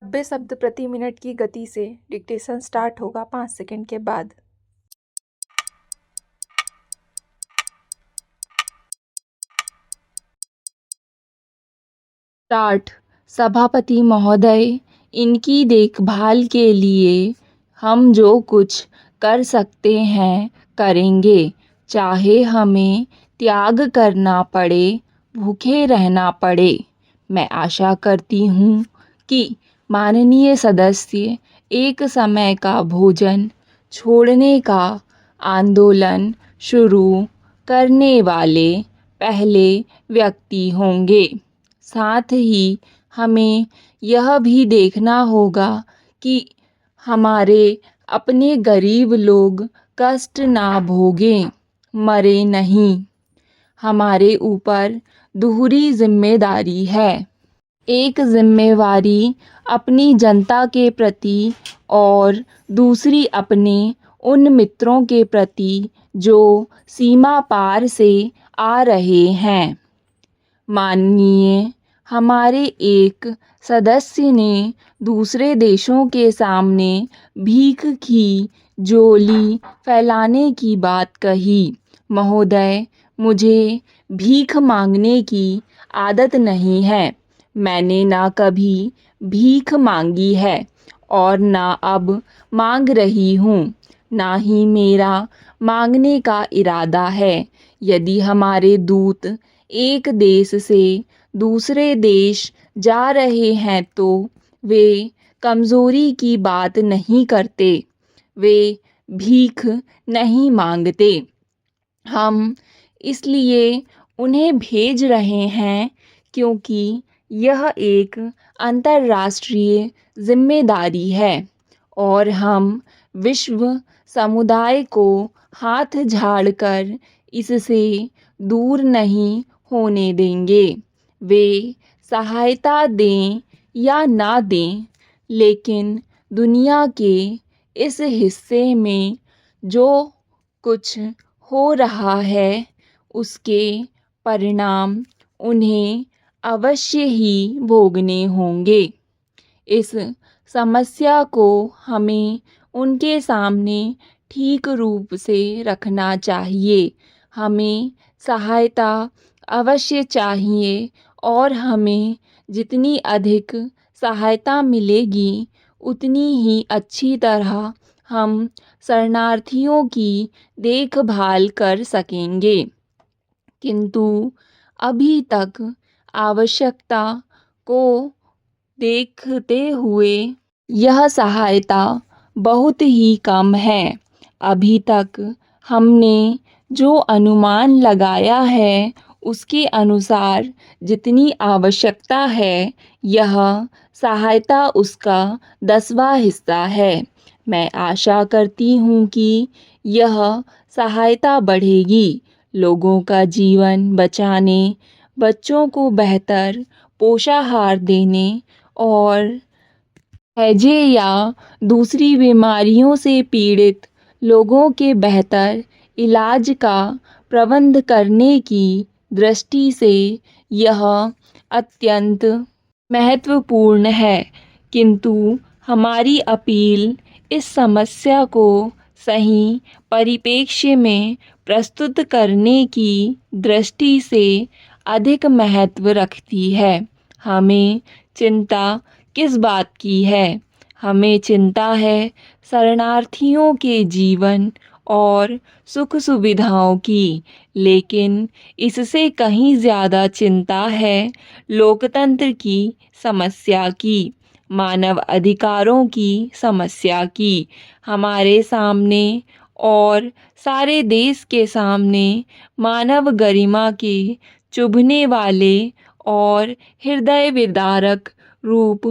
90 शब्द प्रति मिनट की गति से डिक्टेशन स्टार्ट होगा 5 सेकंड के बाद। स्टार्ट। सभापति महोदय, इनकी देखभाल के लिए हम जो कुछ कर सकते हैं करेंगे, चाहे हमें त्याग करना पड़े, भूखे रहना पड़े। मैं आशा करती हूँ कि माननीय सदस्य एक समय का भोजन छोड़ने का आंदोलन शुरू करने वाले पहले व्यक्ति होंगे। साथ ही हमें यह भी देखना होगा कि हमारे अपने गरीब लोग कष्ट ना भोगें, मरे नहीं। हमारे ऊपर दोहरी जिम्मेदारी है। एक जिम्मेवारी अपनी जनता के प्रति और दूसरी अपने उन मित्रों के प्रति जो सीमा पार से आ रहे हैं। माननीय हमारे एक सदस्य ने दूसरे देशों के सामने भीख की झोली फैलाने की बात कही। महोदय, मुझे भीख मांगने की आदत नहीं है। मैंने ना कभी भीख मांगी है और ना अब मांग रही हूँ, ना ही मेरा मांगने का इरादा है। यदि हमारे दूत एक देश से दूसरे देश जा रहे हैं तो वे कमज़ोरी की बात नहीं करते, वे भीख नहीं मांगते। हम इसलिए उन्हें भेज रहे हैं क्योंकि यह एक अंतर्राष्ट्रीय जिम्मेदारी है और हम विश्व समुदाय को हाथ झाड़कर इससे दूर नहीं होने देंगे। वे सहायता दें या ना दें, लेकिन दुनिया के इस हिस्से में जो कुछ हो रहा है उसके परिणाम उन्हें अवश्य ही भोगने होंगे। इस समस्या को हमें उनके सामने ठीक रूप से रखना चाहिए। हमें सहायता अवश्य चाहिए और हमें जितनी अधिक सहायता मिलेगी उतनी ही अच्छी तरह हम शरणार्थियों की देखभाल कर सकेंगे। किंतु अभी तक आवश्यकता को देखते हुए यह सहायता बहुत ही कम है। अभी तक हमने जो अनुमान लगाया है उसके अनुसार जितनी आवश्यकता है यह सहायता उसका 10वां हिस्सा है। मैं आशा करती हूँ कि यह सहायता बढ़ेगी। लोगों का जीवन बचाने, बच्चों को बेहतर पोषाहार देने और हैजे या दूसरी बीमारियों से पीड़ित लोगों के बेहतर इलाज का प्रबंध करने की दृष्टि से यह अत्यंत महत्वपूर्ण है। किंतु हमारी अपील इस समस्या को सही परिप्रेक्ष्य में प्रस्तुत करने की दृष्टि से अधिक महत्व रखती है। हमें चिंता किस बात की है? हमें चिंता है शरणार्थियों के जीवन और सुख सुविधाओं की, लेकिन इससे कहीं ज़्यादा चिंता है लोकतंत्र की समस्या की, मानव अधिकारों की समस्या की। हमारे सामने और सारे देश के सामने मानव गरिमा के चुभने वाले और हृदय विदारक रूप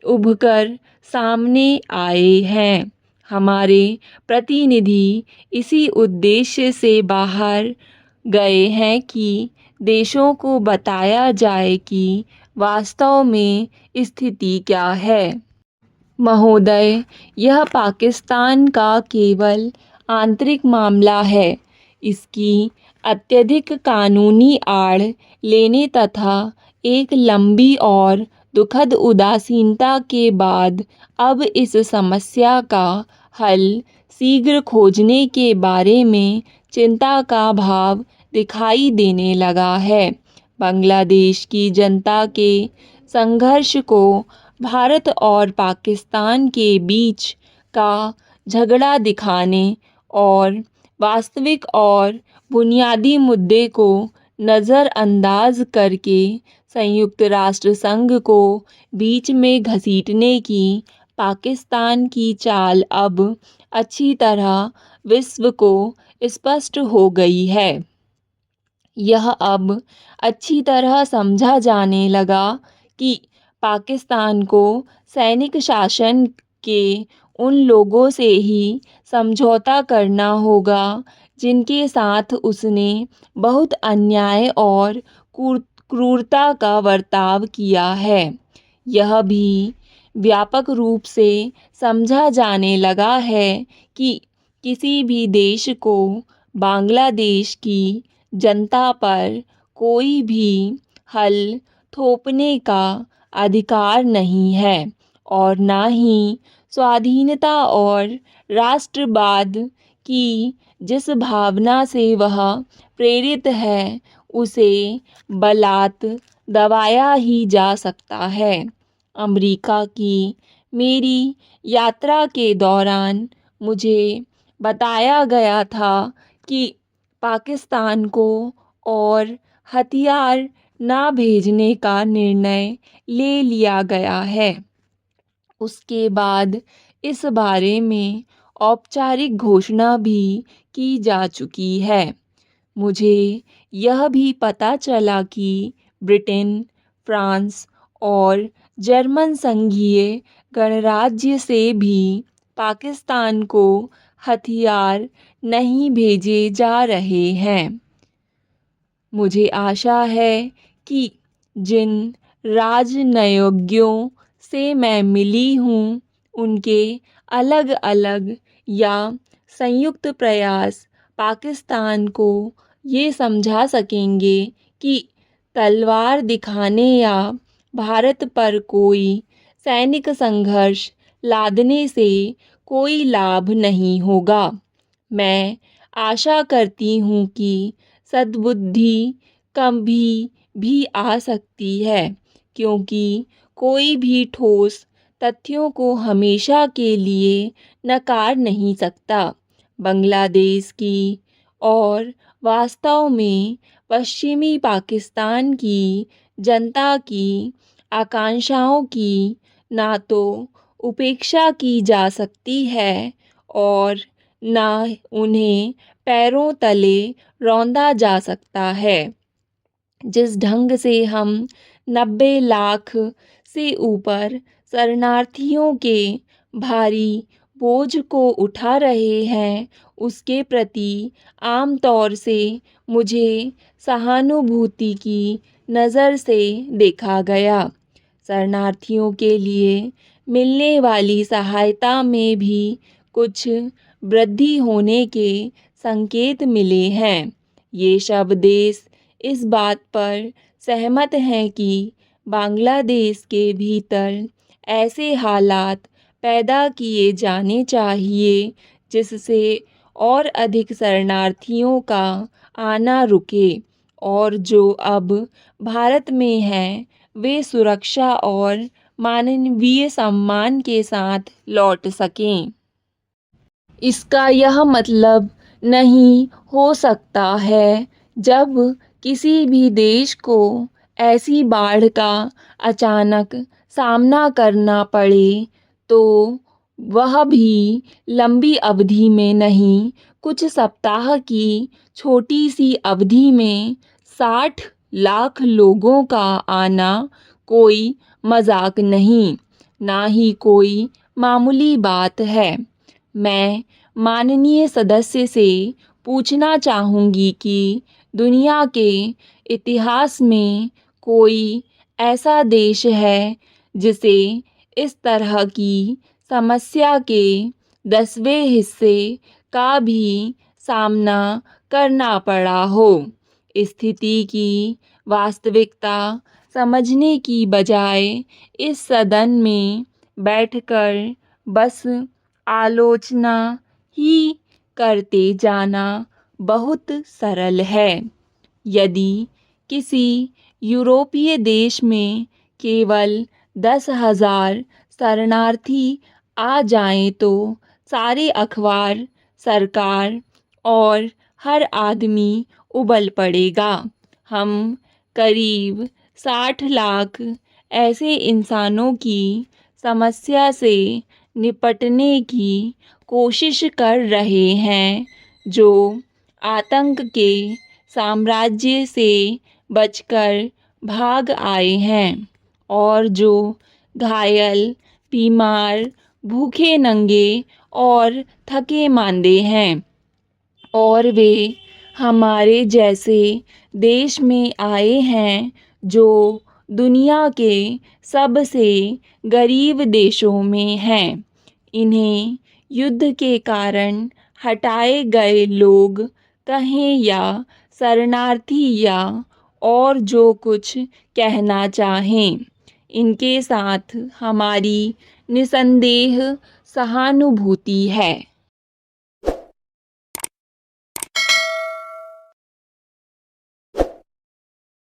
उभकर सामने आए हैं। हमारे प्रतिनिधि इसी उद्देश्य से बाहर गए हैं कि देशों को बताया जाए कि वास्तव में स्थिति क्या है। महोदय, यह पाकिस्तान का केवल आंतरिक मामला है। इसकी अत्यधिक कानूनी आड़ लेने तथा एक लंबी और दुखद उदासीनता के बाद अब इस समस्या का हल शीघ्र खोजने के बारे में चिंता का भाव दिखाई देने लगा है। बांग्लादेश की जनता के संघर्ष को भारत और पाकिस्तान के बीच का झगड़ा दिखाने और वास्तविक और बुनियादी मुद्दे को नज़रअंदाज करके संयुक्त राष्ट्र संघ को बीच में घसीटने की पाकिस्तान की चाल अब अच्छी तरह विश्व को स्पष्ट हो गई है। यह अब अच्छी तरह समझा जाने लगा कि पाकिस्तान को सैनिक शासन के उन लोगों से ही समझौता करना होगा जिनके साथ उसने बहुत अन्याय और क्रूरता का बर्ताव किया है। यह भी व्यापक रूप से समझा जाने लगा है कि किसी भी देश को बांग्लादेश की जनता पर कोई भी हल थोपने का अधिकार नहीं है और ना ही स्वाधीनता और राष्ट्रवाद की जिस भावना से वह प्रेरित है उसे बलात् दबाया ही जा सकता है। अमेरिका की मेरी यात्रा के दौरान मुझे बताया गया था कि पाकिस्तान को और हथियार ना भेजने का निर्णय ले लिया गया है। उसके बाद इस बारे में औपचारिक घोषणा भी की जा चुकी है। मुझे यह भी पता चला कि ब्रिटेन, फ्रांस और जर्मन संघीय गणराज्य से भी पाकिस्तान को हथियार नहीं भेजे जा रहे हैं। मुझे आशा है कि जिन राजनयज्ञों से मैं मिली हूँ उनके अलग अलग या संयुक्त प्रयास पाकिस्तान को ये समझा सकेंगे कि तलवार दिखाने या भारत पर कोई सैनिक संघर्ष लादने से कोई लाभ नहीं होगा। मैं आशा करती हूँ कि सद्बुद्धि कभी भी आ सकती है क्योंकि कोई भी ठोस तथ्यों को हमेशा के लिए नकार नहीं सकता। बांग्लादेश की और वास्तव में पश्चिमी पाकिस्तान की जनता की आकांक्षाओं की ना तो उपेक्षा की जा सकती है और ना उन्हें पैरों तले रौंदा जा सकता है। जिस ढंग से हम 90 लाख से ऊपर शरणार्थियों के भारी बोझ को उठा रहे हैं उसके प्रति आम तौर से मुझे सहानुभूति की नज़र से देखा गया। शरणार्थियों के लिए मिलने वाली सहायता में भी कुछ वृद्धि होने के संकेत मिले हैं। ये सब देश इस बात पर सहमत हैं कि बांग्लादेश के भीतर ऐसे हालात पैदा किए जाने चाहिए जिससे और अधिक शरणार्थियों का आना रुके और जो अब भारत में हैं वे सुरक्षा और मानवीय सम्मान के साथ लौट सकें। इसका यह मतलब नहीं हो सकता है जब किसी भी देश को ऐसी बाढ़ का अचानक सामना करना पड़े तो वह भी लंबी अवधि में नहीं कुछ सप्ताह की छोटी सी अवधि में 60 लाख लोगों का आना कोई मजाक नहीं, ना ही कोई मामूली बात है। मैं माननीय सदस्य से पूछना चाहूँगी कि दुनिया के इतिहास में कोई ऐसा देश है जिसे इस तरह की समस्या के 10वें हिस्से का भी सामना करना पड़ा हो। स्थिति की वास्तविकता समझने की बजाय इस सदन में बैठकर बस आलोचना ही करते जाना बहुत सरल है। यदि किसी यूरोपीय देश में केवल 10,000 शरणार्थी आ जाएं तो सारे अखबार, सरकार और हर आदमी उबल पड़ेगा। हम करीब 60 लाख ऐसे इंसानों की समस्या से निपटने की कोशिश कर रहे हैं जो आतंक के साम्राज्य से बचकर भाग आए हैं और जो घायल, बीमार, भूखे नंगे और थके मांदे हैं और वे हमारे जैसे देश में आए हैं जो दुनिया के सबसे गरीब देशों में हैं। इन्हें युद्ध के कारण हटाए गए लोग कहें या शरणार्थी या और जो कुछ कहना चाहें, इनके साथ हमारी निसंदेह सहानुभूति है।